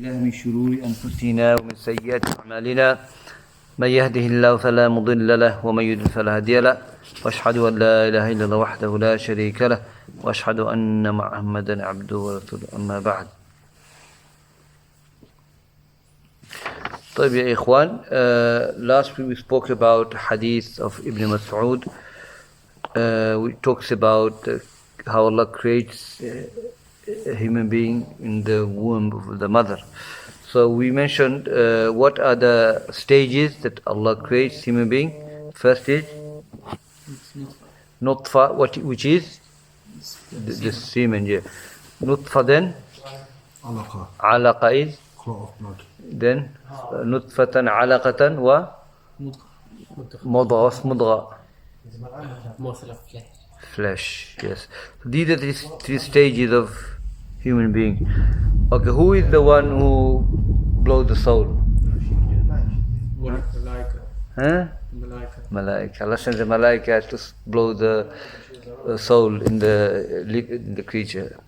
بالله من شرور أنفسنا ومن سيئات أعمالنا من يهده الله فلا مضل له ومن يضلل فلا هادي له وأشهد أن لا إله إلا الله وحده لا شريك له وأشهد أن محمدا عبده ورسوله أما بعد. طيب يا إخوان, last week we spoke about Hadith of Ibn Mas'ud. We talks about how Allah creates a human being in the womb of the mother. So we mentioned what are the stages that Allah creates human being. First is nutfa, which is the semen. Yeah. Nutfa, then alaqa is then nutfatan alaqatan wa mudgha flesh. Yes. So these are the three stages of human being. Okay, who is the one who blows the soul? Huh? Malaika. Allah sends a malaika to blow the soul in the creature.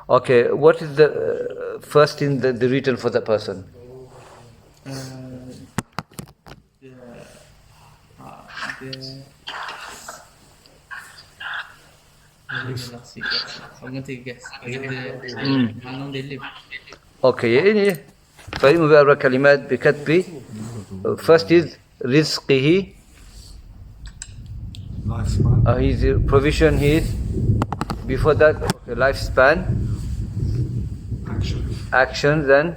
Okay, what is the first thing that the written for the person? I'm going to take a guess. How long they live? Okay, يعني فإن بأربع كلمات بكتب. First is رزقه, lifespan. His provision, his before that lifespan, actions and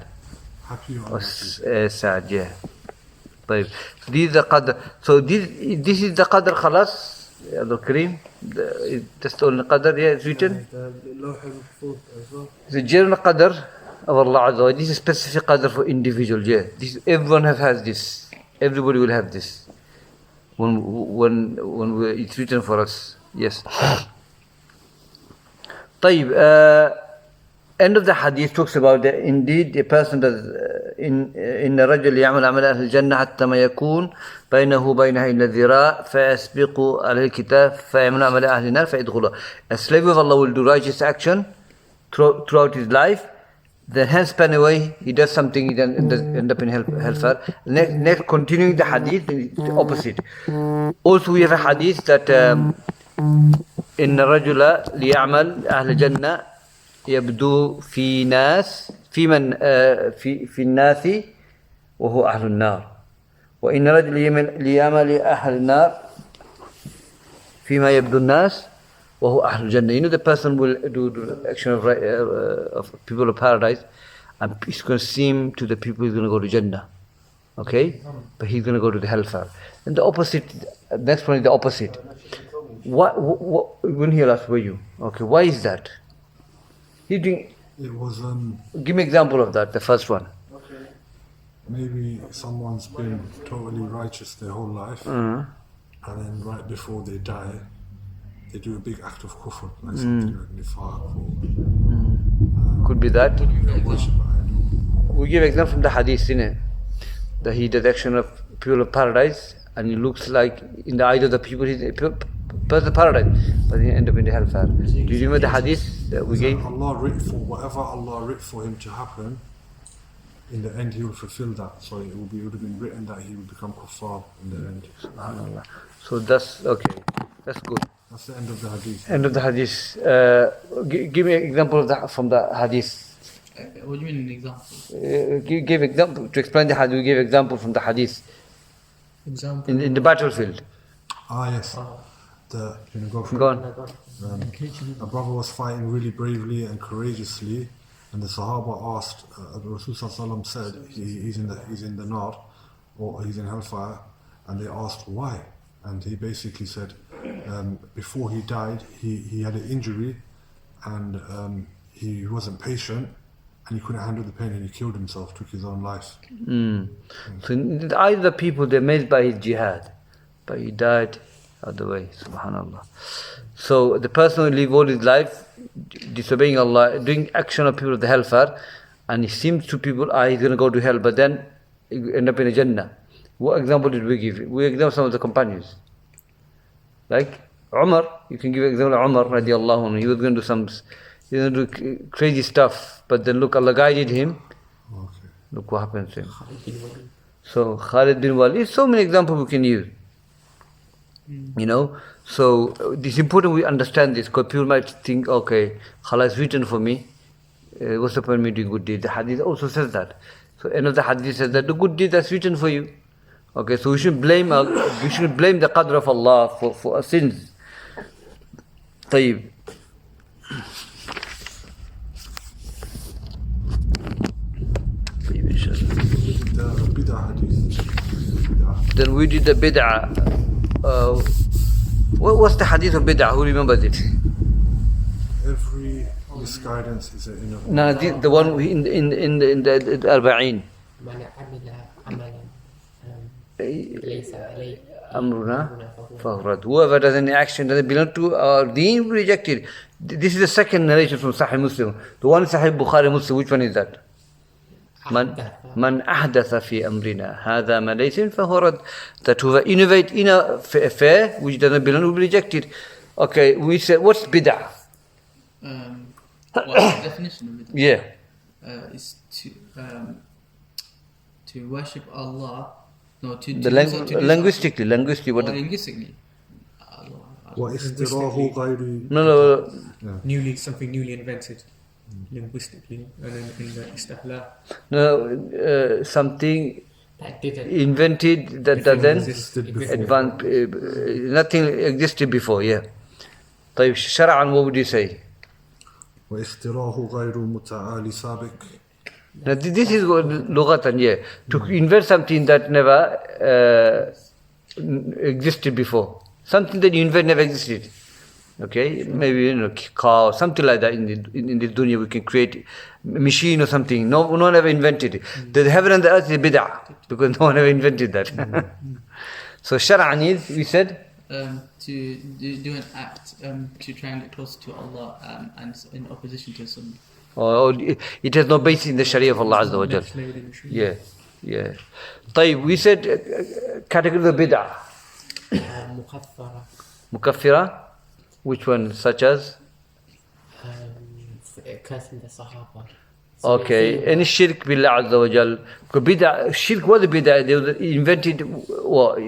happy or sad. Yeah. طيب. This is the qadr. So this is the qadr خلاص. Abdul Kareem, that's the only qadr, yeah, it's written. The general qadr of Allah Azza wa Jalla. This is specific qadr for individual, yeah. This, everyone has this. Everybody will have this. When it's written for us, yes. طيب, end of the hadith talks about that indeed a person does إن الرجل يعمل عمل أهل الجنة حتى ما يكون بينه وبينها إلا ذراع فيسبق عليه الكتاب فيعمل عمل أهل النار فيدخلها. A slave of Allah will do righteous action throughout his life, then hands span away, he does something, he then end up in hellfire. Next, continuing the hadith, the opposite. Also we have a hadith that إن الرجل ليعمل أهل الجنة يبدو في ناس في الناس وهو أهل النار وإن رجل ليعمل أهل النار فيما يبدو الناس وهو أهل الجنة. You know, the person will do the action of people of paradise, and it's going to seem to the people he's going to go to Jannah, okay, but he's going to go to the hellfire. And the opposite, next one is the opposite. What when he last were you? Okay, why is that? He doing. It was give me example of that. The first one. Okay. Maybe someone's been totally righteous their whole life, and then right before they die, they do a big act of kufr, like something like nifaq or could be that. Worship. We give example from the hadith, innit? That he does action of people of paradise, and he looks like in the eyes of the people he's person of paradise, but he end up in the hellfire. Do you remember the hadith that we gave? Allah writ for whatever Allah writ for him to happen. In the end, he will fulfill that. So it would have been written that he will become kuffar in the end. Subhanallah. So that's okay. That's good. That's the end of the hadith. End of the hadith. Give me an example of from the hadith. What do you mean an example? Give example to explain the hadith. We gave example from the hadith. Example In the battlefield. Yes. Go on. A brother was fighting really bravely and courageously, and the Sahaba asked, Rasul said he's in the nar, or he's in hellfire, and they asked why, and he basically said before he died he had an injury, and he wasn't patient, and he couldn't handle the pain, and he killed himself, took his own life. So in the eyes of the people, they're amazed by his jihad, but he died other way, subhanallah. So the person who live all his life disobeying Allah, doing action of people of the hellfire, and it seems to people, he's going to go to hell, but then he end up in a Jannah. What example did we give? We example some of the companions. Like Umar, you can give example of Umar radiallahu anhu. He was going to do crazy stuff, but then look, Allah guided him. Okay. Look what happens to him. So Khalid bin Walid, so many examples we can use. You know, so it's important we understand this, because people might think, okay, Allah is written for me. What's the point of me doing good deed? The hadith also says that. So end of the hadith says that the good deed that's written for you. Okay, so we should blame the qadr of Allah for our sins. طيب. The bid'ah hadith. Then we did the bid'ah. What's the hadith of bid'ah? Who remembers it? Every misguidance is in a. No, the one in the Arba'in. من عمل عملا ليس عليه Amruna Fahrat. Whoever does any action doesn't belong to our deen, rejected. This is the second narration from Sahih Muslim. The one in Sahih Bukhari Muslim, which one is that? Man ahdatha fi amrina hadha ma laysa fahuwa rad. That whoever innovate in a affair which doesn't belong will be rejected. Okay, we said, what's bid'ah? What's the definition of bid'ah? Yeah. Is to worship Allah. No, to linguistically, what? Linguistically. وَإِسْتِرَاهُ غَيْرِ. No. Something newly invented, linguistically, and then in the istihla. No, something that didn't invented that doesn't existed before. advance. Nothing existed before. Yeah. طيب شرعا, what would you say? وَإِسْتِرَاهُ غَيْرُ مُتَعَالِ سَابِقٍ. Now this is lughatan, yeah. To invent something that never existed before. Something that you invent never existed. Okay, maybe car or something like that in this dunya we can create a machine or something. No one ever invented it. The heaven and the earth is bid'ah because no one ever invented that. So shar'an is, we said, to do an act to try and get closer to Allah and in opposition to something. or it has no basis in the Sharia of Allah Azza wa Jal. Yeah. طيب, we said category of bid'ah. مكفرة Mukaffira, which one? Such as? cursing the Sahaba. Okay, any shirk billah Azza wa Jal. Bid'ah, shirk was a bid'ah. They invented,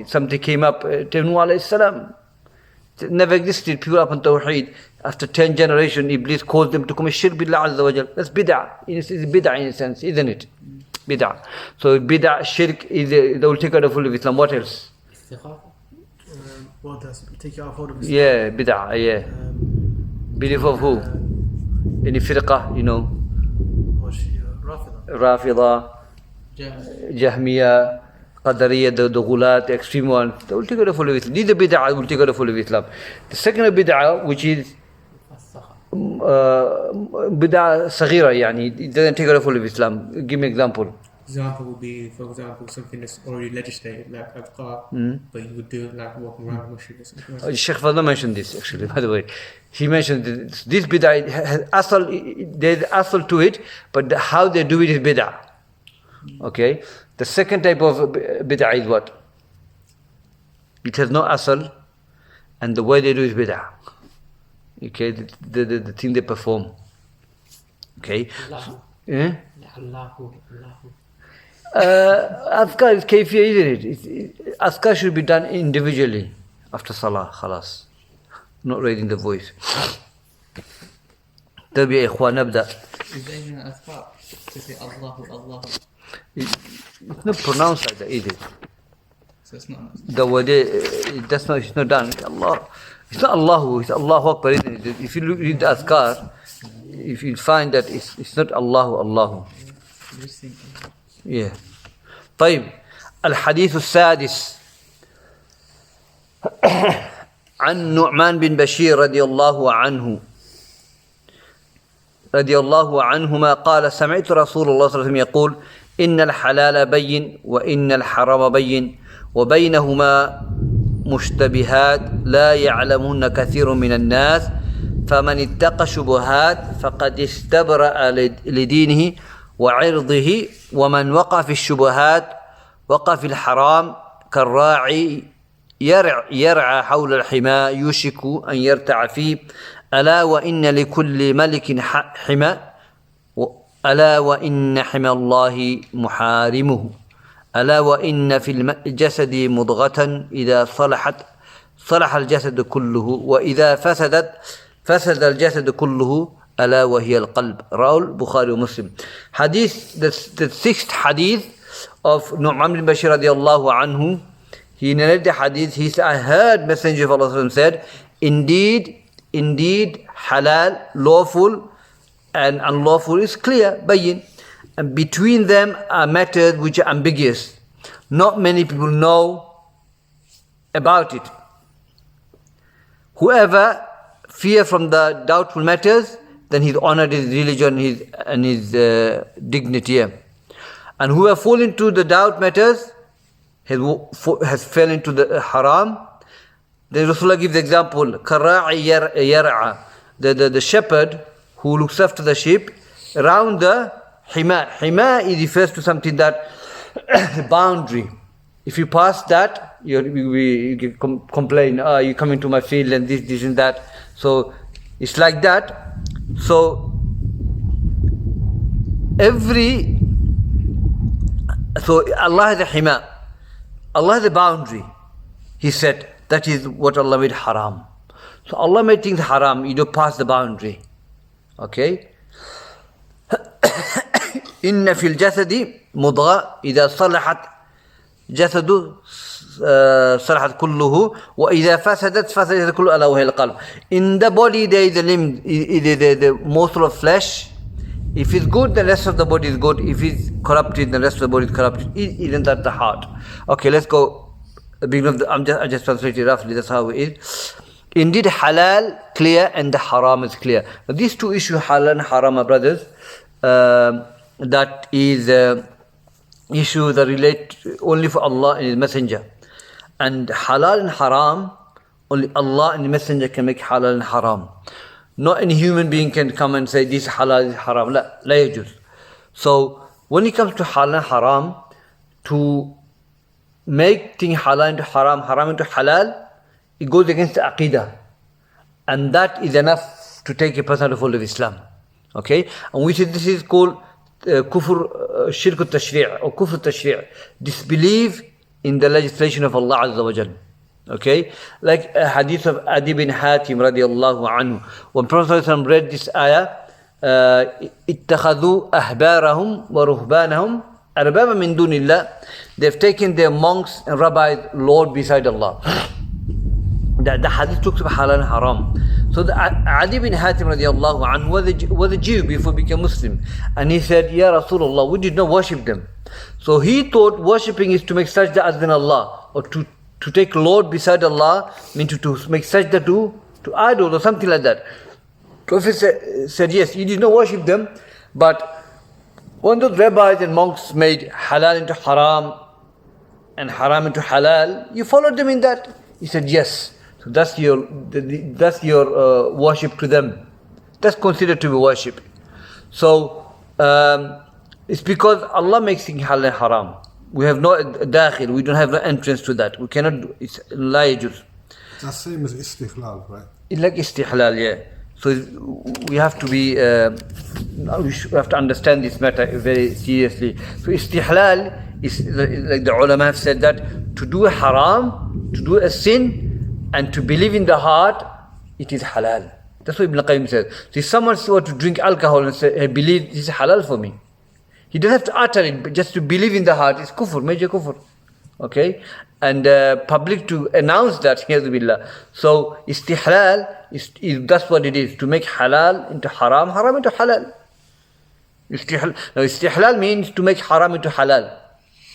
something came up, Nuh alayhi salam. It never existed, pure up on Tawheed. After 10 generations, Iblis caused them to commit shirk billah Azza wa Jal. That's bid'ah. It's bid'ah in a sense, isn't it? Bid'ah. So bid'ah, shirk is the ultimate of Islam. What else? استغاثة. What does take you out of Islam? Yeah, bid'ah, yeah. Belief of who? Any firqah, Rafida, Jahmiya, Qadariya, the Ghulat, the extreme one. They will take out of Islam. These are bid'ah, will take out of Islam. The second bid'ah, which is bid'ah saghira, it doesn't take out of Islam. Give me an example. Example would be, for example, something that's already legislated, like adhkar, but you would do it like walking around the masjid or something like that. Shaykh Fadla mentioned this actually, by the way. He mentioned this bid'ah has there's asal to it, but how they do it is bid'ah. Okay? The second type of bid'ah is what? It has no asal, and the way they do is bid'ah. Okay? The thing they perform. Okay? Allahu. Azkar is kayfiyya, isn't it? Azkar should be done individually after salah, khalas. Not raising the voice. طيب يا إخوان نبدأ. Is there even an azkar to say Allahu? It's not pronounced like that, is it? So it's not an azkar. The word, it's not done. Allah. It's not Allahu, it's Allahu Akbar, isn't it? If you read the azkar, if you find that it's not Allahu. Just think. Yeah. طيب الحديث السادس عن نعمان بن بشير رضي الله عنهما قال سمعت رسول الله صلى الله عليه وسلم يقول إن الحلال بين وإن الحرام بين وبينهما مشتبهات لا يعلمهن كثير من الناس فمن اتقى الشبهات فقد استبرأ لدينه وعرضه ومن وقع في الشبهات وقع في الحرام كالراعي يرعى حول الحمى يوشك أن يرتع فيه ألا وإن لكل ملك حمى ألا وإن حمى الله محارمه ألا وإن في الجسد مضغة إذا صلحت صلح الجسد كله وإذا فسدت فسد الجسد كله ألا وهي القلب. رواه البخاري ومسلم. Hadith, the sixth hadith of Nu'man bin Bashir radiallahu anhu, he narrated the hadith. He said, I heard Messenger of Allah said, indeed halal, lawful and unlawful is clear, bayin. And between them are matters which are ambiguous. Not many people know about it. Whoever fear from the doubtful matters, then he's honored his religion and his dignity. And whoever fall into the doubt matters has fell into the haram. Then Rasulullah gives the example, Kara'i yar'a, the shepherd who looks after the sheep around the hima. Hima refers to something that boundary. If you pass that, you complain, you come into my field and this and that. So it's like that. So Allah has a hima. Allah has a boundary. He said that is what Allah made haram. So Allah made things haram. You don't pass the boundary. Okay. إن في الجسد مضغة إذا صلحت جسد صلحت كله وإذا فسدت فسدت كله ألا وهي القلب. In the body there is a limb, the morsel of flesh. If it's good, the rest of the body is good. If it's corrupted, the rest of the body is corrupted. Isn't that the heart? Okay, let's go. I just translated roughly. That's how it is. Indeed, halal clear and the haram is clear. Now, these two issues, halal and haram, my brothers, that is issue that relate only for Allah and His Messenger. And halal and haram, only Allah and the Messenger can make halal and haram. Not any human being can come and say this halal, this haram. La yajuz. So when it comes to halal and haram, to make things halal into haram, haram into halal, it goes against the aqidah. And that is enough to take a person out of fold of Islam. Okay? And we say this is called kufr, shirk al-tashri' or kufr al-tashri'. Disbelief in the legislation of Allah Azza wa Jal. Okay? Like a hadith of Adi bin Hatim radiallahu anhu. When Prophet read this ayah, اتخذوا أحبارهم ورهبانهم أربابا من دون الله. They've taken their monks and rabbis Lord beside Allah. The hadith talks about halal and haram. So the Adi bin Hatim radiallahu anhu was a Jew before he became Muslim. And he said, Ya Rasulullah, we did not worship them. So he thought worshipping is to make sajda other than Allah, or to take Lord beside Allah, mean to make sajda to idol or something like that. Prophet said, yes, you did not worship them, but when those rabbis and monks made halal into haram and haram into halal, you followed them in that? He said, yes. So that's your worship to them. That's considered to be worship. So it's because Allah makes things halal and haram. We have no dakhil, we don't have no entrance to that. We cannot do it's la yajuz. That's same as istihlal, right? It's like istihlal, yeah. So we have to be, we have to understand this matter very seriously. So istihlal is like the ulama have said that to do a haram, to do a sin, and to believe in the heart, it is halal. That's what Ibn Qayyim says. So if someone were to drink alcohol and say, I believe this is halal for me, he doesn't have to utter it, but just to believe in the heart is kufr, major kufr. Okay? And public to announce that, billah. So istihlal is that's what it is, to make halal into haram, haram into halal. Now istihlal means to make haram into halal.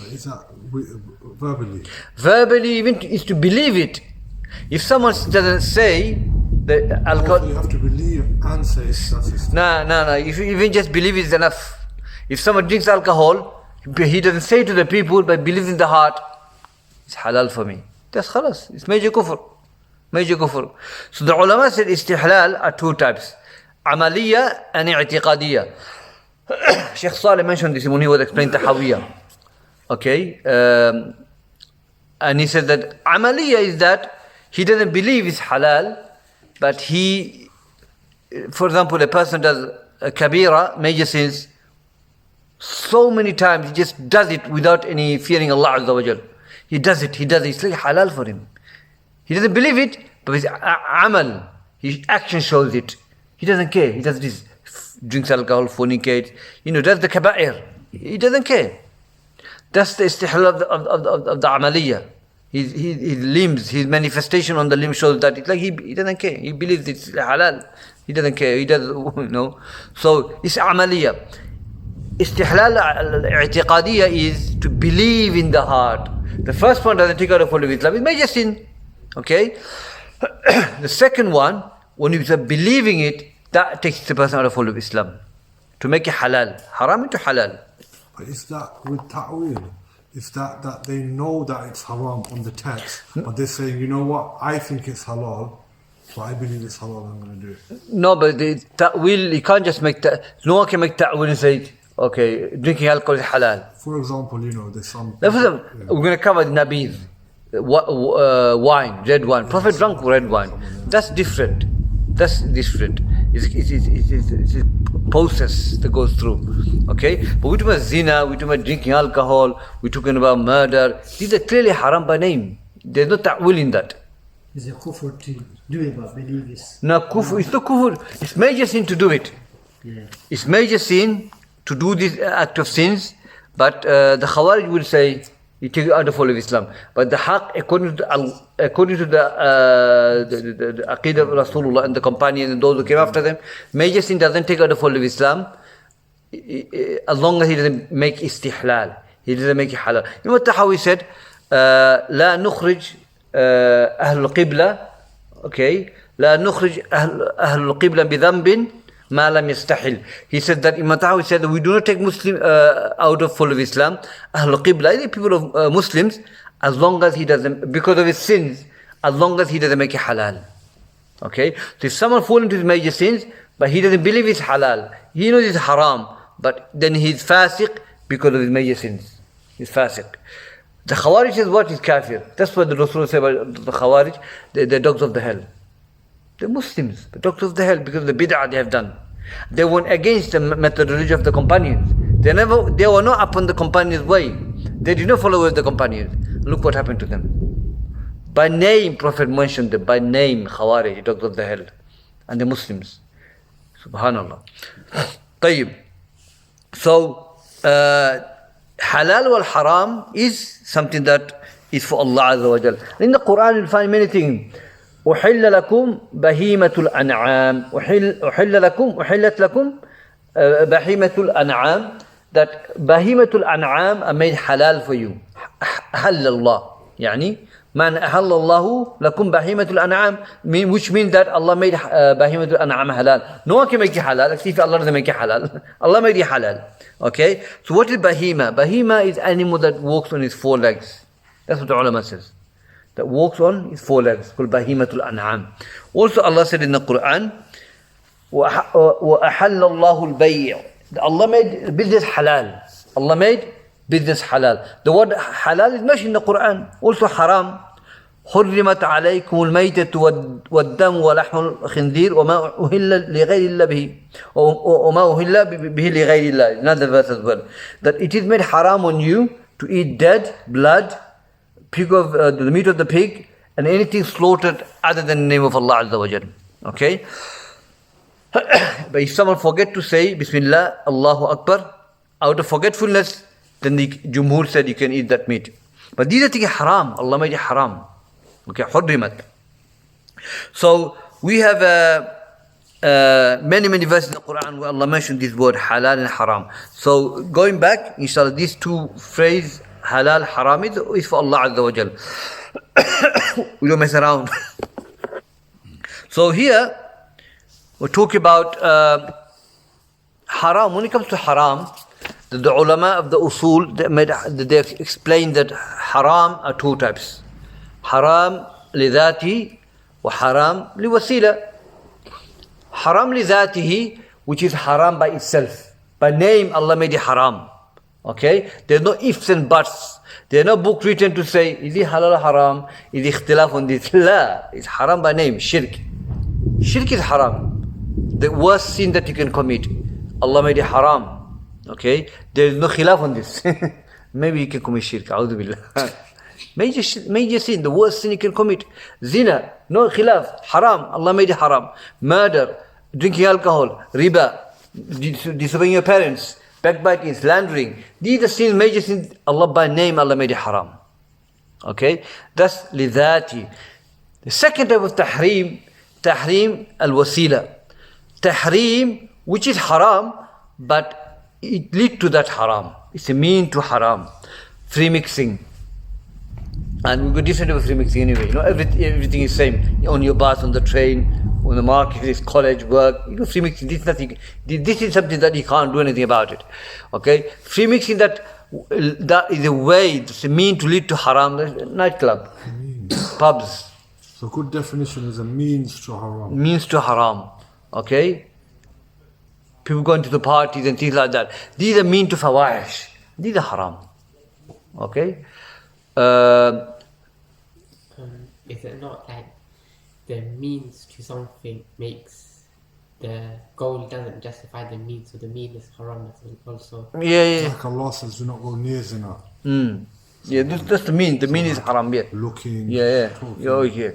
Is that verbally? Verbally even is to believe it. If someone doesn't say the alcohol, you have to believe and say that's no. If you even just believe is enough. If someone drinks alcohol, he doesn't say to the people, but believes in the heart, it's halal for me. That's khalas. It's major kufr. Major kufr. So the ulama said istihlal are two types. Amaliya and i'tiqadiyya. Shaykh Saleh mentioned this when he was explaining tahawiyya. Okay? And he said that amaliya is that he doesn't believe it's halal, but he, for example, a person does a kabira, major sins, So many times he just does it without any fearing Allah Azza wa Jal. He does it. It's like halal for him. He doesn't believe it, but his amal, his action shows it. He doesn't care. He does this, drinks alcohol, fornicates, does the kaba'ir. He doesn't care. That's the istihlal of the amaliyah. His limbs, his manifestation on the limb shows that it's like he doesn't care. He believes it's halal. He doesn't care. He does, So it's amaliyah. Istihlal al-i'tiqadiyya is to believe in the heart. The first one doesn't take out the fold of Islam. It's major sin. Okay? The second one, when you start believing it, that takes the person out of the fold of Islam. To make it halal. Haram into halal. But is that with ta'wil? Is that they know that it's haram on the text, but they're saying, you know what, I think it's halal, but I believe it's halal, I'm going to do it. No, but the ta'wil, you can't just make no one can make ta'wil and say, okay, drinking alcohol is halal. For example, there's some... We're going to cover the nabiz, wine, red wine. Prophet drank red wine. That's different. It's a process that goes through. Okay? But we're talking about zina, we're talking about drinking alcohol, we're talking about murder. These are clearly haram by name. There's no ta'wil in that. Is a kufr to do it, but believe it's... No, kufr, it's not kufr. It's major sin to do it. Yeah. It's major sin to do this act of sins, but the Khawarij will say, you take it out of the fold of Islam. But the haqq, according to the Aqidah of Rasulullah and the companions and those who came after them, major sin doesn't take out the fold of Islam as long as he doesn't make istihlal. He doesn't make it halal. You know what Tahawi said? لا نخرج أهل القبلة okay لا نخرج أهل القبلة بذنب ما لم يستحل. He said that Imam Tahawi said that we do not take Muslim out of fold of Islam, Ahl Qibla, the people of Muslims, as long as he doesn't, because of his sins, as long as he doesn't make it halal. Okay? So if someone falls into his major sins, but he doesn't believe it's halal, he knows it's haram, but then he's fasiq because of his major sins. He's fasiq. The Khawarij is what? Is kafir. That's what the Rasul said about the Khawarij, they're dogs of the hell. They're Muslims, the dogs of the hell, because of the bid'ah they have done. They went against the methodology of the companions. They were not upon the companions' way. They did not follow the companions. Look what happened to them. By name, Prophet mentioned them. By name, Khawarij, dogs of the hell. And the Muslims. Subhanallah. Tayyib. So, halal wal haram is something that is for Allah Azza wa Jal. In the Quran you'll find many things. أحل لكم بهيمة الأنعام أحلت لكم بهيمة الأنعام, that بهيمة الأنعام are made halal for you. أحل الله يعني من أحل الله لكم بهيمة الأنعام, which means that Allah made بهيمة الأنعام halal. No one can make it halal except Allah doesn't make it halal. Allah made it halal. Okay, so what is bahima? Bahima is animal that walks on its four legs. That's what the ulama says. That walks on his four legs, called bahimatul an'am. Also Allah said in the Quran, وَأَحَلَّ اللَّهُ الْبَيْعِ. Allah made business halal. Allah made business halal. The word halal is mentioned in the Quran. Also haram. حرمت عليكم الميتة والدم ولحم الخنزير وما أهل لغير الله به وما أهل به لغير الله. Another verse as well. That it is made haram on you to eat dead, blood, pig of the meat of the pig, and anything slaughtered other than the name of Allah Azza wa Jal. Okay? But if someone forget to say Bismillah, Allahu Akbar, out of forgetfulness, then the Jumhur said you can eat that meat. But these are things haram. Allah made it haram. Okay, hurrimat. So we have many verses in the Quran where Allah mentioned this word halal and haram. So going back, inshallah, these two phrases, halal, haram, is for Allah Azza wa Jal. We don't mess around. So here, we're talking about haram. When it comes to haram, the ulama of the usul, they explained that haram are two types. Haram lidhatihi wa haram liwasila. Haram lidhatihi, which is haram by itself. By name, Allah made it haram. Okay? There's no ifs and buts. There's no book written to say, is it halal or haram? Is it ikhtilaf on this? La. It's haram by name, shirk. Shirk is haram. The worst sin that you can commit. Allah made it haram. Okay, there is no khilaf on this. Maybe you can commit shirk. A'udhu billah. Major sin, the worst sin you can commit. Zina, no khilaf, haram. Allah made it haram. Murder, drinking alcohol, riba, disobeying your parents, backbiting, slandering. These are sins, major sins. Allah by name, Allah made it haram. Okay, that's lidhati. The second type of tahrim al-wasila. Tahrim, which is haram, but it leads to that haram. It's a mean to haram. Free mixing. And we've got different type of free mixing anyway. Everything is same. On your bus, on the train, on the market, college, work. Free mixing, this is nothing. This is something that you can't do anything about it. Okay? Free mixing, that is a way, it's a mean to lead to haram. Nightclub, pubs. So good definition is a means to haram. Means to haram. Okay? People going to the parties and things like that. These are mean to fawahish. These are haram. Okay? Is it not like the means to something makes the goal doesn't justify the means, so the mean is haram also? Yeah. Like Allah says, do not go near zina. Yeah, that's the mean. The mean is haram, yeah. Looking. Yeah. Talking. Oh, yeah.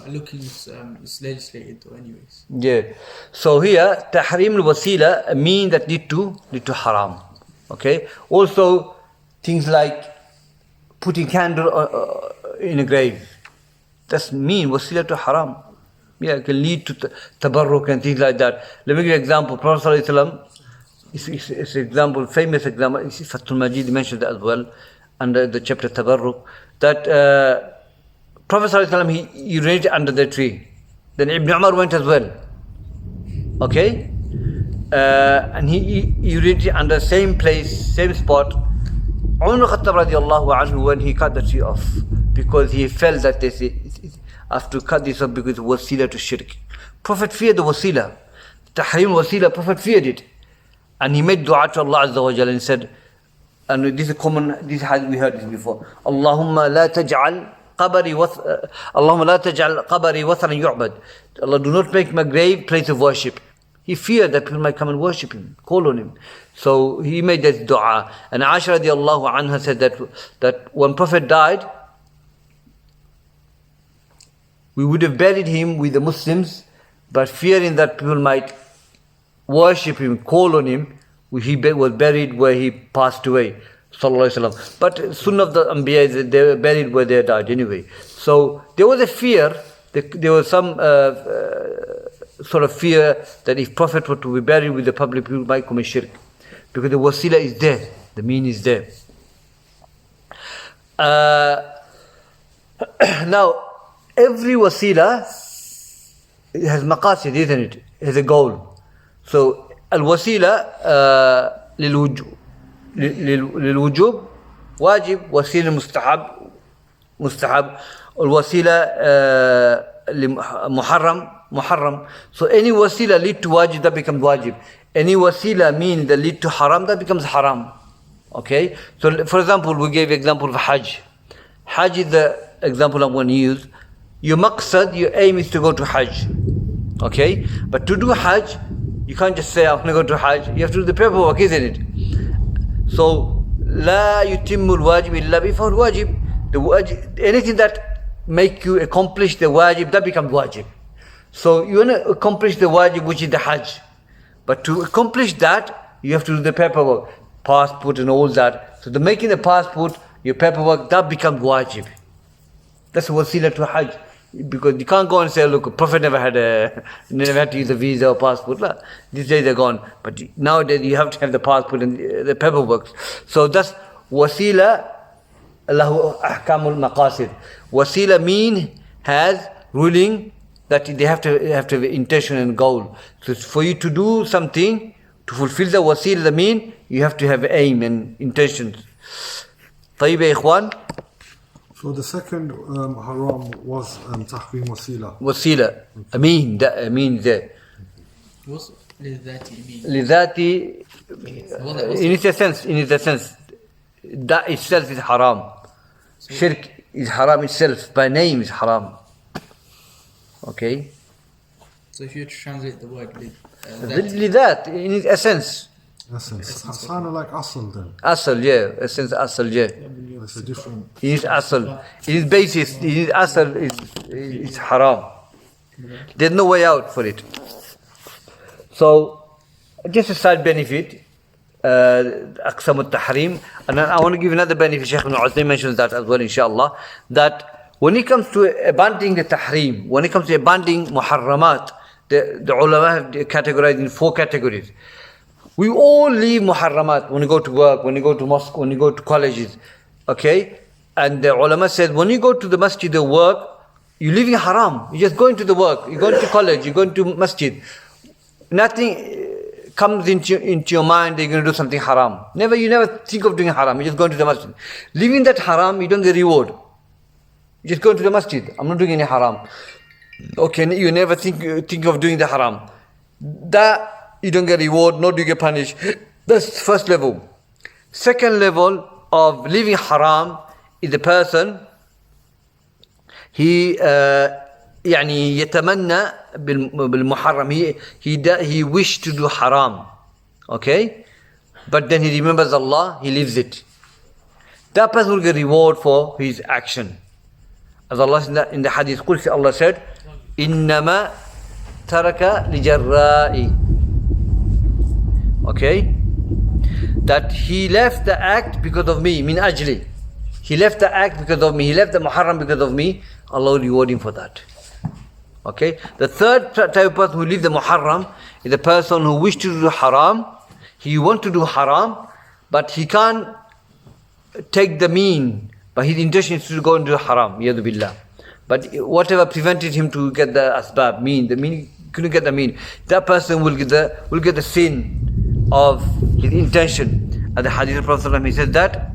Looking is legislated though, anyways. Yeah. So here, tahrim al-wasila, a mean that lead to haram. Okay. Also, things like putting candle in a grave. That's mean, wasila to haram. Yeah, it can lead to tabarruk and things like that. Let me give you an example. Prophet ﷺ, it's an example, famous example. Fathul Majid mentioned that as well under the chapter tabarruk. That Prophet ﷺ, he urinated under the tree. Then Ibn Umar went as well. Okay? And he urinated under the same place, same spot. Umar al-Khattab radiallahu anhu, when he cut the tree off, because he felt that they have to cut this off because it was wasila to shirk. Prophet feared the wasila. Tahrim wasila, Prophet feared it. And he made dua to Allah Azza wa Jalla and said, and this is common, this hadith we heard this before. Allahumma la taj'al qabari wathanan yu'bad. Allah, do not make my grave place of worship. He feared that people might come and worship him, call on him. So he made that dua. And Aisha radiallahu anha said that when Prophet died, we would have buried him with the Muslims, but fearing that people might worship him, call on him, he was buried where he passed away. Sallallahu Alaihi Wasallam. But Sunnah of the Anbiya is they were buried where they died anyway. So there was a fear, there was some sort of fear that if Prophet were to be buried with the public, people might commit shirk. Because the wasila is there, the mean is there. Now, every wasila has maqasid, isn't it? It has a goal. So, al-wasila للوجوب واجب, wasila mustahab, al-wasila muharram. So any wasila lead to wajib, that becomes wajib. Any wasila mean that lead to haram, that becomes haram. Okay? So for example, we gave example of Hajj. Hajj is the example I'm going to use. Your maqsad, your aim is to go to Hajj. Okay? But to do Hajj, you can't just say, I want to go to Hajj. You have to do the paperwork, isn't it? So, لا يتم الواجب إلا بفعل الواجب. Anything that make you accomplish the wajib, that becomes wajib. So you want to accomplish the wajib, which is the Hajj. But to accomplish that, you have to do the paperwork, passport and all that. So the making the passport, your paperwork, that becomes wajib. That's a wasila to Hajj. Because you can't go and say, look, Prophet never had to use a visa or passport. These days are gone. But nowadays you have to have the passport and the paperwork. So that's wasila, lahu ahkamul maqasid. Wasila mean has ruling that they have to have intention and goal. So for you to do something, to fulfill the wasila, the mean, you have to have aim and intentions. طيب يا إخوان. So the second haram was tahrim wasila. Wasila, mean there. What's لذاتي mean? لذاتي, in its sense, that itself is haram. Shirk is haram itself, by name is haram. Okay? So if you were to translate the word لذات, in its essence. Essence. It's kind of like asl then. Asal, yeah. Essence asal, yeah. It's a different. It is asal. It is basis. It is asal. It's haram. There's no way out for it. So, just a side benefit. Aqsam al-tahrim. And then I want to give another benefit. Shaykh ibn Uthaymin mentions that as well, inshallah. That when it comes to abandoning the tahrim, when it comes to abandoning muharramat, the ulama have categorized in 4 categories. We all leave muharramat when you go to work, when you go to mosque, when you go to colleges. Okay? And the ulama said, when you go to the masjid or work, you're leaving haram. You're just going to the work, you're going to college, you're going to masjid. Nothing comes into your mind that you're going to do something haram. You never think of doing haram, you're just going to the masjid. Leaving that haram, you don't get reward. You just go to the masjid, I'm not doing any haram. Okay, you never think of doing the haram. That you don't get reward, nor do you get punished. That's first level. Second level of leaving haram is the person, he يعني يتمنى بالمحرم. He wished to do haram. Okay? But then he remembers Allah, he leaves it. That person will get reward for his action. As Allah in the Hadith Qudsi, Allah said, إِنَّمَا تَرَكَ لِجَرَّائِ. Okay? That he left the act because of me, min ajli. He left the act because of me, he left the muharram because of me, Allah will reward him for that. Okay? The third type of person who leaves the muharram is the person who wished to do haram. He wants to do haram, but he can't take the mean. But his intention is to go and do haram, yadu billah. But whatever prevented him to get the asbab, couldn't get the mean. That person will get the sin of his intention. At the Hadith of Prophet he said that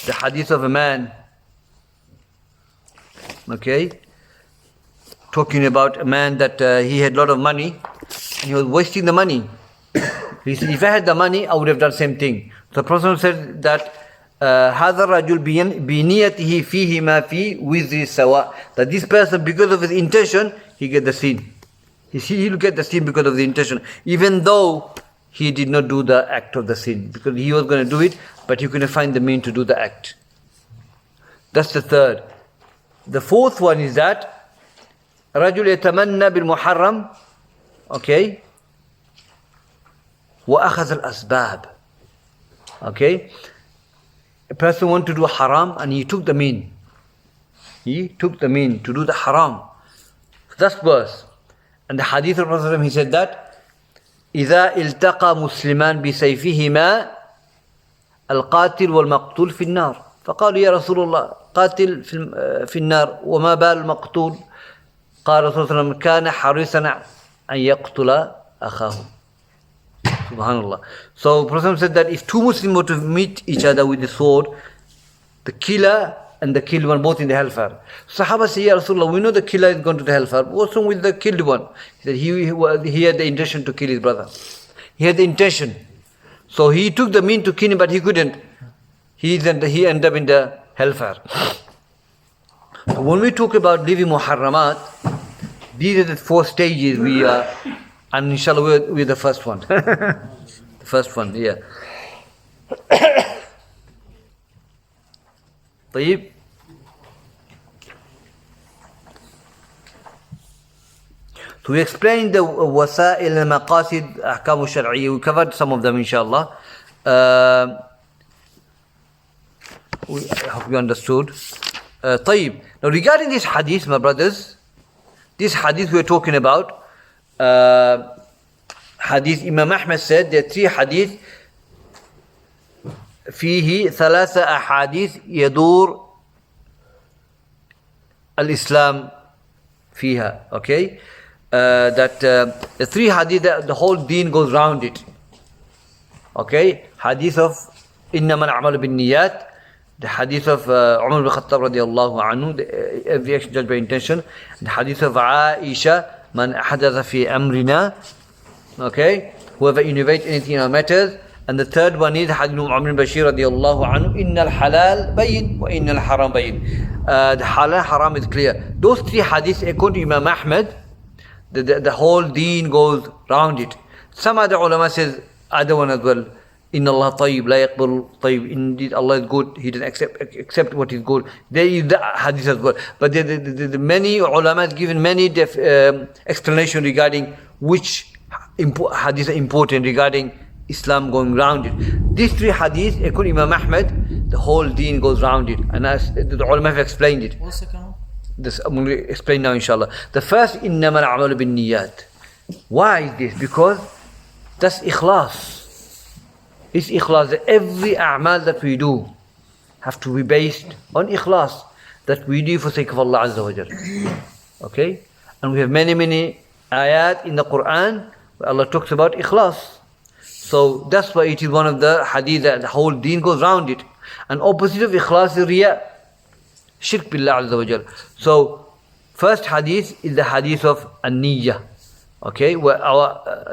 the Hadith of a man, okay, talking about a man that he had a lot of money and he was wasting the money. He said, if I had the money, I would have done the same thing. The Prophet said that هذا الرجل بنيته فيه ما فيه وزر سواء. That this person, because of his intention, he get the sin. He'll get the sin because of the intention, even though he did not do the act of the sin, because he was going to do it, but he couldn't find the means to do the act. That's the third. The fourth one is that رجل يتمنى بالمحرم, okay, وأخذ الأسباب. Okay, a person wanted to do haram and he took the mean. He took the mean to do the haram. That's worse. And the Hadith of Prophet he said that إذا التقى مسلمان بسيفهما القاتل والمقتول في النار. فقالوا يا رسول الله قاتل في النار وما بال المقتول؟ قال رسول الله صلى الله عليه وسلم كان حريصا أن يقتل أخاه. Subhanallah. So Prophet said that if 2 Muslims were to meet each other with the sword, the killer and the killed one both in the hellfire. Sahaba say, Ya Rasulullah, we know the killer is going to the hellfire. What's wrong with the killed one? He said he had the intention to kill his brother. He had the intention. So he took the mean to kill him, but he couldn't. He ended up in the hellfire. So when we talk about leaving muharramat, these are the 4 stages we are, and inshallah we're the first one. The first one, yeah. طيب. So we explained the wasa'il al-maqasid ahkam al-shar'iyya. We covered some of them inshallah. I hope you understood. طيب. Now regarding this hadith, my brothers, this hadith we're talking about, hadith Imam Ahmad said there are 3 hadith فيه 3 أحاديث يدور الإسلام فيها. Okay, that the 3 hadith, the whole deen goes round it. Okay, hadith of إنما الأعمال بالنيات, the hadith of Umar ibn Khattab radiyallahu anhu, every action judged by intention, the hadith of Aisha, man ahdatha fi amrina, okay, whoever innovates anything in our matters. And the third one is hadith of Umar ibn Bashir radiyallahu anhu, innal halal bayin wa innal haram bayin. The halal haram is clear. Those 3 hadiths, according to Imam Ahmad, the whole deen goes round it. Some other ulama says other one as well. Inna Allah tayyib, la yaqbal tayyib. Indeed, Allah is good. He doesn't accept what is good. There is the hadith as well. But the many ulama have given many explanation regarding which hadith are important regarding Islam going round it. These three hadiths, according to Imam Ahmad, the whole deen goes round it. And as the ulama have explained it. What's the second one? This I'm going to explain now, inshallah. The first, إِنَّمَا الْأَعْمَالُ بِالنِّيَّاتِ. Why is this? Because that's ikhlas. It's ikhlas that every a'mal that we do have to be based on ikhlas, that we do for sake of Allah Azza wa Jalla. Okay? And we have many ayat in the Quran where Allah talks about ikhlas. So that's why it is one of the hadith that the whole deen goes round it. And opposite of ikhlas is riya. Shirk billah Azza wa Jalla. So first hadith is the hadith of an-niyyah. Okay? Where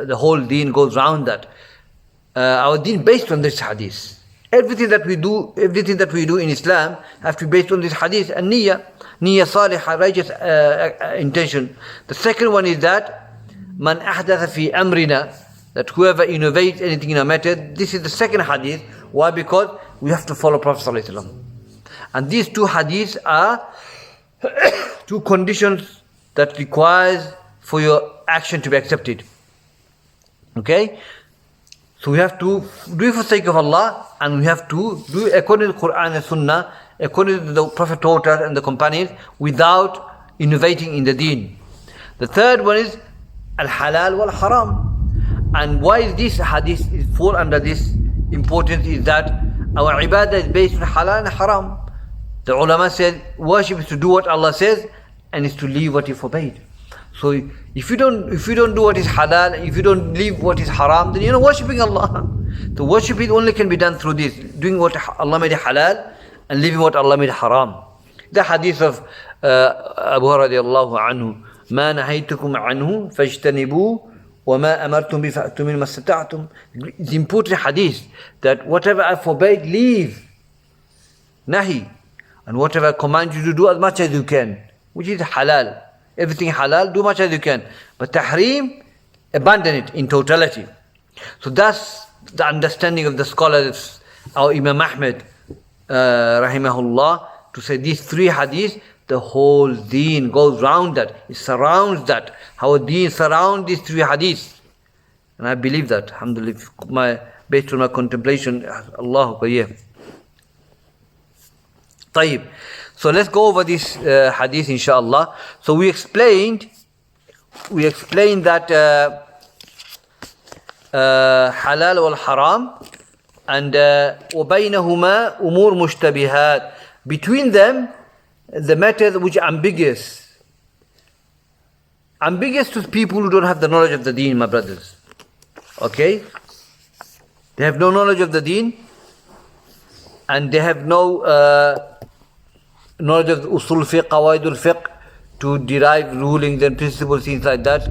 the whole deen goes round that. Our deen based on this hadith. Everything that we do in Islam have to be based on this hadith and niyyah salihah, righteous intention. The second one is that man ahdatha fi amrina, that whoever innovates anything in our method. This is the second hadith. Why? Because we have to follow Prophet sallallahu alaihi wasallam. And these two hadiths are two conditions that requires for your action to be accepted. Okay? So we have to do it for the sake of Allah, and we have to do it according to the Quran and Sunnah, according to the Prophet taught us and the companions, without innovating in the deen. The third one is al-halal wal-haram. And why this hadith fall under this importance is that our ibadah is based on halal and haram. The ulama said worship is to do what Allah says and is to leave what He forbade. So if you don't do what is halal, if you don't leave what is haram, then you're not worshipping Allah. The worship only can be done through this, doing what Allah made halal and leaving what Allah made haram. The hadith of Abu radiallahu anhu, ما نهيتكم عنه فاجتنبوه وما أمرتم به فأتوا منه ما استطعتم. It's important hadith that whatever I forbade, leave. Nahi. And whatever I command you to do as much as you can, which is halal. Everything halal, do much as you can. But tahreem, abandon it in totality. So that's the understanding of the scholars, our Imam Ahmad, rahimahullah, to say these three hadiths, the whole deen goes round that. It surrounds that. Our deen surrounds these three hadiths. And I believe that, alhamdulillah, based on my contemplation, Allahu Akbar. طيب. So let's go over this hadith, inshallah. So we explained that halal wal haram and وبينهما أمور مشتبهات. Between them, the matters which are ambiguous to people who don't have the knowledge of the deen, my brothers. Okay? They have no knowledge of the deen, and they have no knowledge of usul fiqh, qawaidul fiqh, to derive rulings and principles, things like that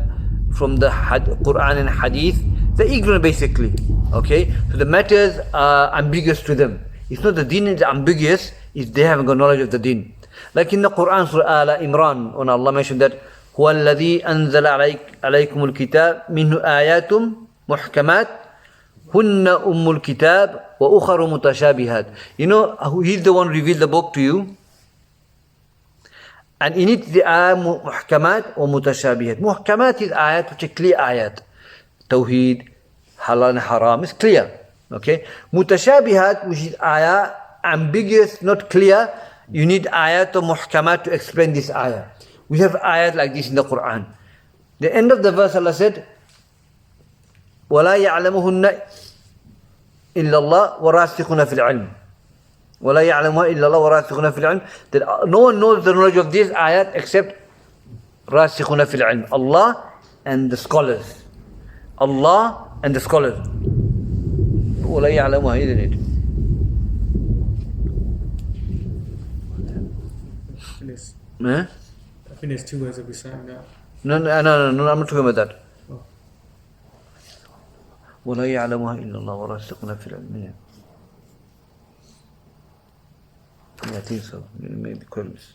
from the Quran and Hadith. They're ignorant basically. Okay? So the matters are ambiguous to them. It's not the deen is ambiguous, it's they haven't got knowledge of the deen. Like in the Quran, Surah Al-Imran, when Allah mentioned that هو الذي أنزل عليكم الكتاب منه آيات محكمات هن الكتاب وأخر متشابهات. You know, He's the one who revealed the book to you. And in it there are muhkamat or mutashabihat. Muhkamat is ayat which are clear ayat. Tawheed, halal and haram is clear. Okay? Mutashabihat, which is ayat ambiguous, not clear. You need ayat or muhkamat to explain this ayat. We have ayat like this in the Quran. The end of the verse Allah said, وَلَا يَعْلَمُهُنَّ إِلَّا اللَّهُ وَرَاسِخُونَ فِي الْعِلْمِ. وَلَا يَعْلَمُهَا إِلَّا اللَّهُ وَرَاسِخُونَ فِي الْعِلْمِ. That no one knows the knowledge of this ayat except رَاسِخُونَ فِي الْعِلْمِ. Allah and the scholars. Allah and the scholars. وَلَا يَعْلَمُهَا, isn't it? I think there's two words that we saying now. No, I'm not talking about that. Oh. وَلَا يَعْلَمُهَا إِلَّا اللَّهُ وَرَاسِخُونَ فِي الْعِلْمِ. Yeah, I think so. Maybe close.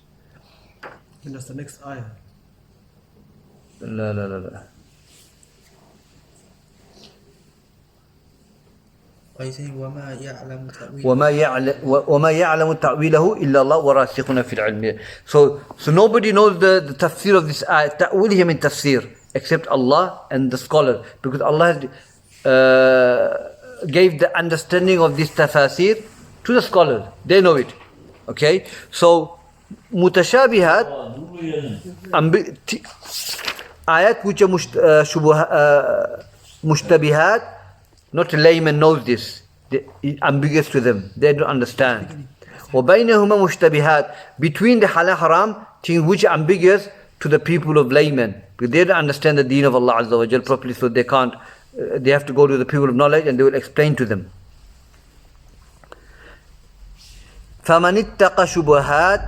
And that's the next ayah. لا لا لا لا. Are you saying وَمَا يَعْلَمُ تَأْوِيلَهُ? وما يعلم تأويله إلا الله وراسخون في العلم. So nobody knows the tafsir of this ayah. تأويل here means tafsir, except Allah and the scholar, because Allah has gave the understanding of this tafsir to the scholars. They know it. Okay. So mutashabihat, ayat which are mushtabihat. Not a layman knows this. It's ambiguous to them. They don't understand. وَبَيْنَهُمَا مُشْتَبِهَاتٍ. Between the halal haram, things which are ambiguous to the people of laymen. Because they don't understand the deen of Allah Azza wa Jal properly, so they can't. They have to go to the people of knowledge and they will explain to them. فَمَنِ اتَّقَ شُبُهَاتٍ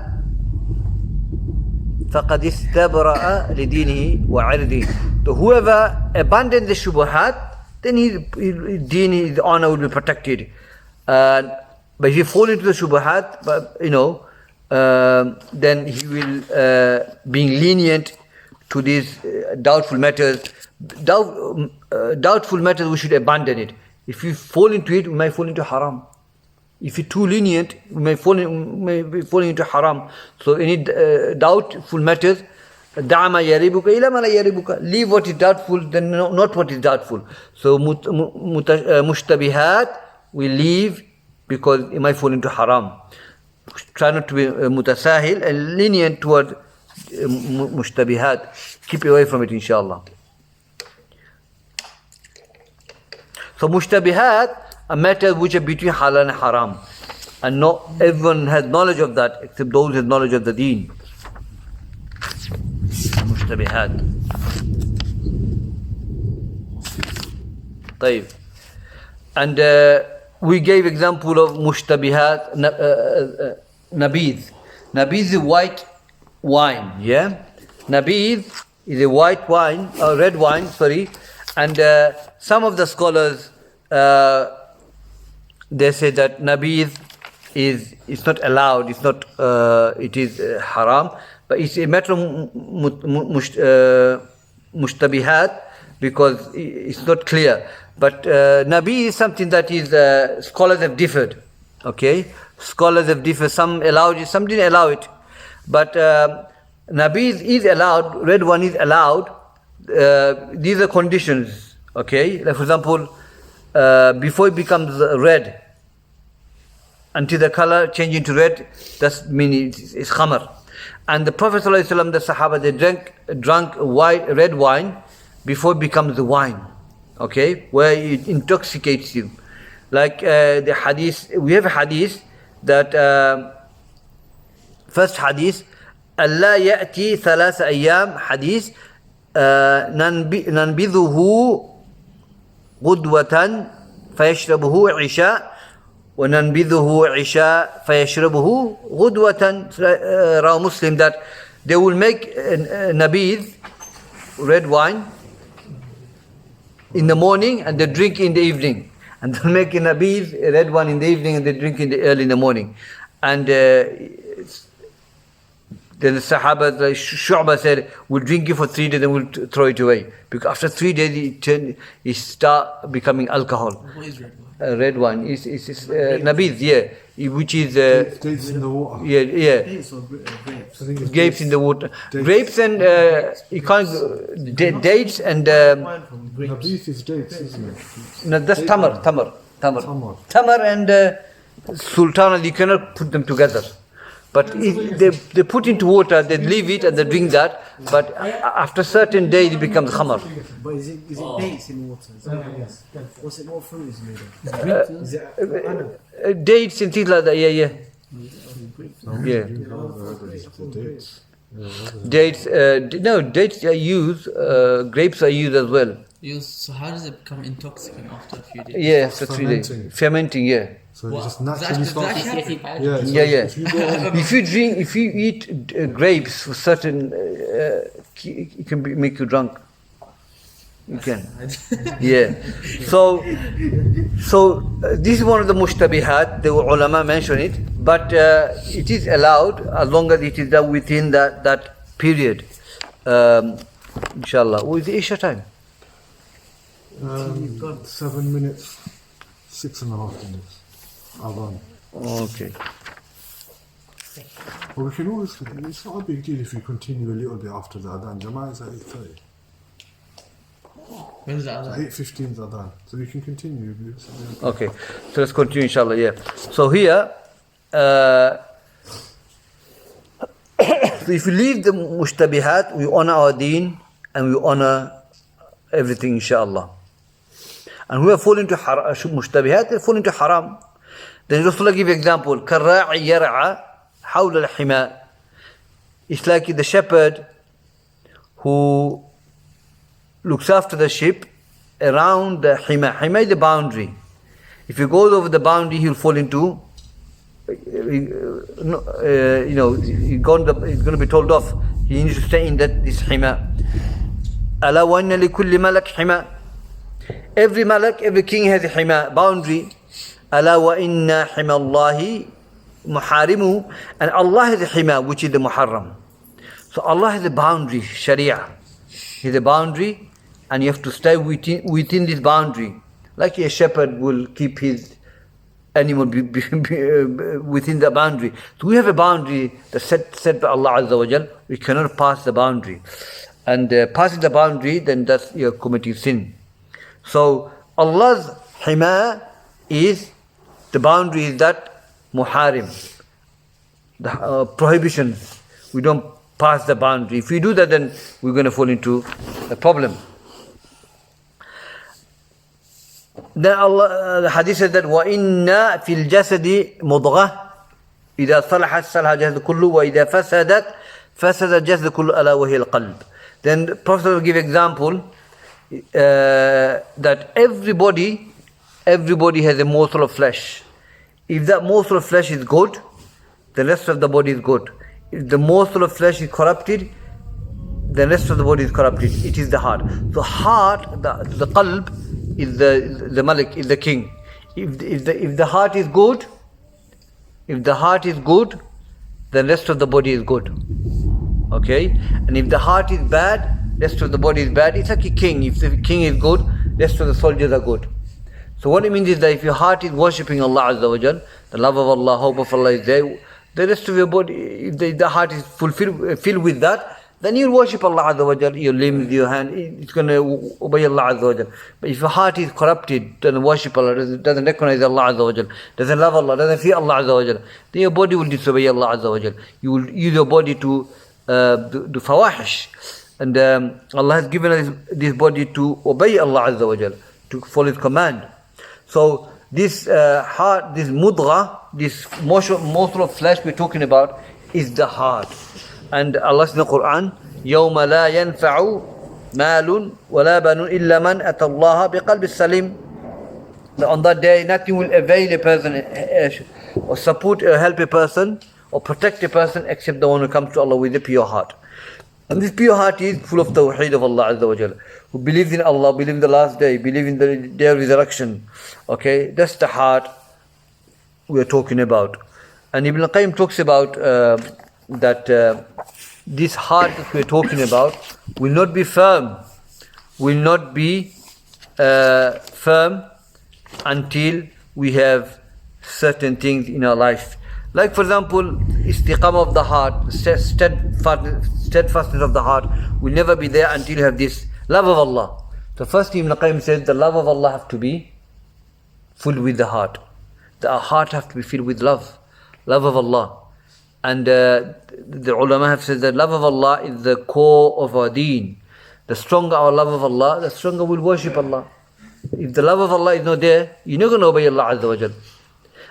فَقَدْ اسْتَبْرَأَ لِدِينِهِ وَعِرْضِهِ. So whoever abandons the shubuhat, then his deen, his honor will be protected. But if he fall into the shubahat, then he will being lenient to these doubtful matters. Doubtful matters, we should abandon it. If we fall into it, we may fall into haram. If you're too lenient, we may be falling into haram. So any doubtful matters, دع ما يريبك إلى ما لا يريبك. Leave what is doubtful, then not what is doubtful. So mushtabihat we leave because it might fall into haram. Try not to be mutasahil and lenient toward mushtabihat. Keep away from it, inshallah. So mushtabihat are matters which are between halal and haram, and not everyone has knowledge of that except those who have knowledge of the deen. مشتبهات. طيب. And we gave example of mushtabihat, nabidh. Nabidh is white wine, yeah? Nabidh is a white wine, red wine, sorry. And some of the scholars, they say that nabidh is not allowed, it's not, it is haram. But it's a matter of mushtabihat because it's not clear. But Nabi is something that is scholars have differed. Okay, scholars have differed. Some allowed it, some didn't allow it. But Nabi is allowed. Red one is allowed. These are conditions. Okay, like for example, before it becomes red, until the color changes into red, that's meaning it's khamar. And the Prophet ﷺ, the Sahaba, they drank red wine before it becomes the wine, okay, where it intoxicates you. Like the hadith, we have a hadith that first hadith, Allah ya'ti thalatha ayyam, hadith, nanbidhuhu qudwatan fayashrabuhu isha. وَنَنْبِذُهُ عِشَاء فَيَشْرَبُهُ غُدْوَةً. Raw Muslim, that they will make nabidh, red wine, in the morning and they drink in the evening. And they'll make a nabidh, red wine in the evening and they drink early in the morning. And then the Sahaba, the Shu'bah said, we'll drink it for 3 days and we'll throw it away. Because after 3 days it start becoming alcohol. What is red wine? Red wine is nabidh, yeah, which is Dates in the water. yeah. Dates or grapes? I think it's Grapes in the water. Dates. Grapes and you can't dates and Wine from grapes. Nabith is dates, isn't it? no, that's tamar and sultana. You cannot put them together. But if they put into water, they leave it and they drink that. But after certain days, it becomes khamar. But is it dates in water? Is that what it is? What's it, what fruit is made of? Is it Dates and things like that. Yeah. Yeah. Dates. No, dates are used. Grapes are used as well. So how does it become intoxicant after a few days? Yeah, after 3 days. Fermenting. Yeah. So What? it just Does naturally that starts. actually happen? Yeah, so Yeah. If you go on, If you eat grapes for certain, it can make you drunk. You can. Yeah. So this is one of the mushtabihat. The ulama mention it, but it is allowed as long as it is done within that period. Inshallah. With the Isha time? 7 minutes, 6.5 minutes. Adhan. Okay. Well, we can always, it's not a big deal if we continue a little bit after the Adhan. Jama'ah is at 8:30. When's that? 8:15 is Adhan. So we can continue. Okay. So let's continue, inshallah. Yeah. So here, so if we leave the mushtabihat, we honor our deen and we honor everything, inshallah. And who have fallen into mushtabihat, they fall into haram. Then Rasulullah give example. كَالرَّاعِ يَرْعَى حَوْلَ الْحِمَى. It's like the shepherd who looks after the sheep around the hima. Hima is the boundary. If he goes over the boundary, he'll fall into, he's going to be told off. He needs to stay in this hima. أَلَا وَإِنَّ لِكُلِّ مَلَكٍ حِمَى. Every malak, every king has a hima, boundary. أَلَا وَإِنَّ حِمَى اللَّهِ مُحَارِمُهُ. And Allah has a hima, which is the muharram. So Allah has a boundary, sharia. He has a boundary, and you have to stay within this boundary. Like a shepherd will keep his animal within the boundary. So we have a boundary that's set by Allah Azza wa Jal. We cannot pass the boundary. And passing the boundary, then that's you're committing sin. So Allah's hima is, the boundary is that muharim, the prohibitions. We don't pass the boundary. If we do that, then we're going to fall into a problem. Then Allah, the hadith says that وَإِنَّ فِي الْجَسَدِ مُضْغَةً إِذَا صَلَحَتْ صَلَحَ الْجَسَدُ كُلُّهُ وَإِذَا فَسَدَتْ فَسَدَ الْجَسَدُ كُلُّهُ أَلَا وَهِيَ الْقَلْبُ. Then the Prophet will give example that everybody has a morsel of flesh. If that morsel of flesh is good, the rest of the body is good. If the morsel of flesh is corrupted, the rest of the body is corrupted. It is the heart. So heart, the qalb, is the malik, is the king. If the heart is good, then rest of the body is good. Okay? And if the heart is bad, rest of the body is bad. It's like a king. If the king is good, rest of the soldiers are good. So what it means is that if your heart is worshipping Allah Azza wa Jal, the love of Allah, hope of Allah is there, the rest of your body, if the heart is filled with that, then you'll worship Allah Azza wa Jal, your limbs, your hand, it's going to obey Allah Azza wa Jal. But if your heart is corrupted, doesn't worship Allah, doesn't recognize Allah Azza wa Jal, doesn't love Allah, doesn't fear Allah Azza wa Jal, then your body will disobey Allah Azza wa Jal. You will use your body to do fawahish. And Allah has given us this body to obey Allah Azza wa Jal, to follow His command. So this heart, this mudgha, this morsel of flesh we're talking about is the heart. And Allah says in the Quran, يَوْمَ لَا يَنْفَعُ مَالٌ وَلَا بَنٌ إِلَّا مَنْ أَتَى اللَّهَ بِقَلْبِ السَّلِيمِ. On that day, nothing will avail a person or support or help a person or protect a person except the one who comes to Allah with a pure heart. And this pure heart is full of tawheed of Allah Azza wa Jalla, who believes in Allah, believes in the last day, believes in the day of resurrection. Okay, that's the heart we are talking about. And Ibn al-Qayyim talks about that this heart that we are talking about will not be firm, until we have certain things in our life. Like for example, istiqamah of the heart, steadfastness of the heart will never be there until you have this love of Allah. So first Ibn al-Qayyim says the love of Allah have to be full with the heart. The heart have to be filled with love of Allah. And the ulama have said that love of Allah is the core of our deen. The stronger our love of Allah, the stronger we'll worship Allah. If the love of Allah is not there, you're not going to obey Allah Azza wa Jal.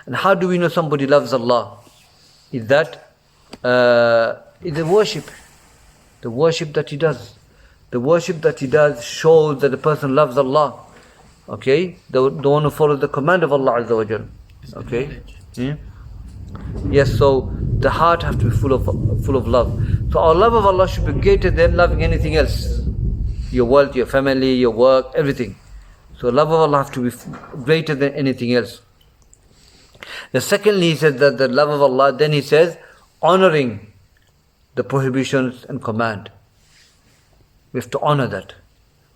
And how do we know somebody loves Allah? Is that is the worship. The worship that he does. The worship that he does shows that the person loves Allah. Okay? The one who follows the command of Allah Azza wa Jal. Okay? Yeah? Yes, so the heart has to be full of love. So our love of Allah should be greater than loving anything else. Your wealth, your family, your work, everything. So love of Allah has to be greater than anything else. The secondly, he says that the love of Allah, then he says, honoring the prohibitions and command. We have to honor that.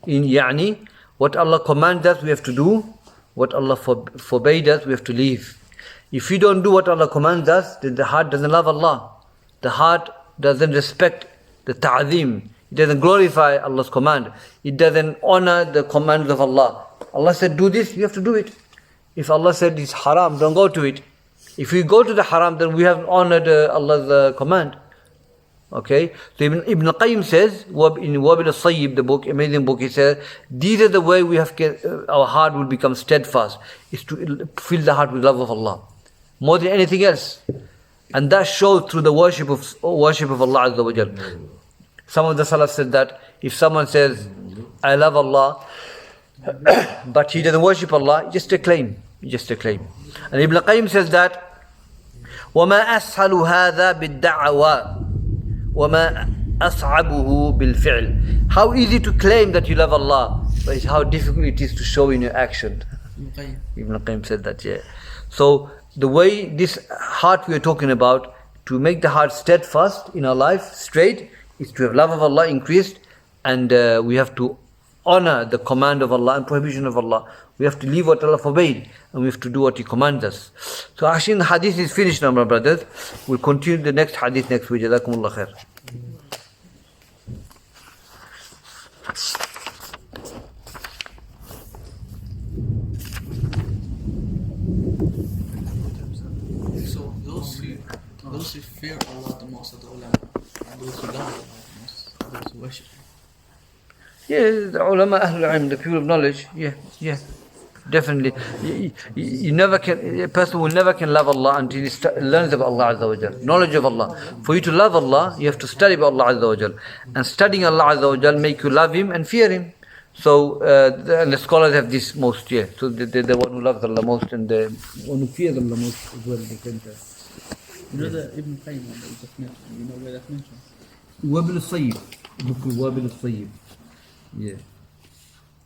In Yani, what Allah commands us, we have to do. What Allah forbade us, we have to leave. If we don't do what Allah commands us, then the heart doesn't love Allah. The heart doesn't respect the ta'zeem. It doesn't glorify Allah's command. It doesn't honor the commands of Allah. Allah said, do this, you have to do it. If Allah said it's haram, don't go to it. If we go to the haram, then we haven't honored Allah's command. Okay? So Ibn Qayyim says, in Wabil al-Sayyib, the book, amazing book, he says, these are the way we have our heart will become steadfast, is to fill the heart with love of Allah. More than anything else. And that shows through the worship of Allah Azza wa Jal. Some of the Salaf said that if someone says, I love Allah, but he doesn't worship Allah, just a claim. Just a claim. And Ibn Qayyim says that, وَمَا أَسْهَلُ هَذَا بِالدَّعْوَى وَمَا أَصْعَبُهُ بِالْفِعْلِ. How easy to claim that you love Allah, but it's how difficult it is to show in your action. Ibn Qayyim said that, yeah. So, the way this heart we are talking about, to make the heart steadfast in our life, straight, is to have love of Allah increased, and we have to honor the command of Allah and prohibition of Allah. We have to leave what Allah forbade, and we have to do what He commands us. So actually the hadith is finished now, my brothers. We'll continue the next hadith next week. Jazakumullah khair. So those who fear Allah the most are the ulama, and those who love Allah the most are those who worship Him. Yeah, the ulama, ahlul ilm, the people of knowledge. Yeah, definitely. You never can. A person will never can love Allah until he learns about Allah Azza wa Jal. Knowledge of Allah. For you to love Allah, you have to study about Allah Azza wa Jal. And studying Allah Azza wa Jal make you love Him and fear Him. So, and the scholars have this most. Yeah. So they're the one who loves Allah most and the one who fears Allah most as well. You know the Ibn Qayyim one that you just mentioned. You know where that's mentioned. Wabil al-Sayyib. Wabil al-Sayyib. Yeah.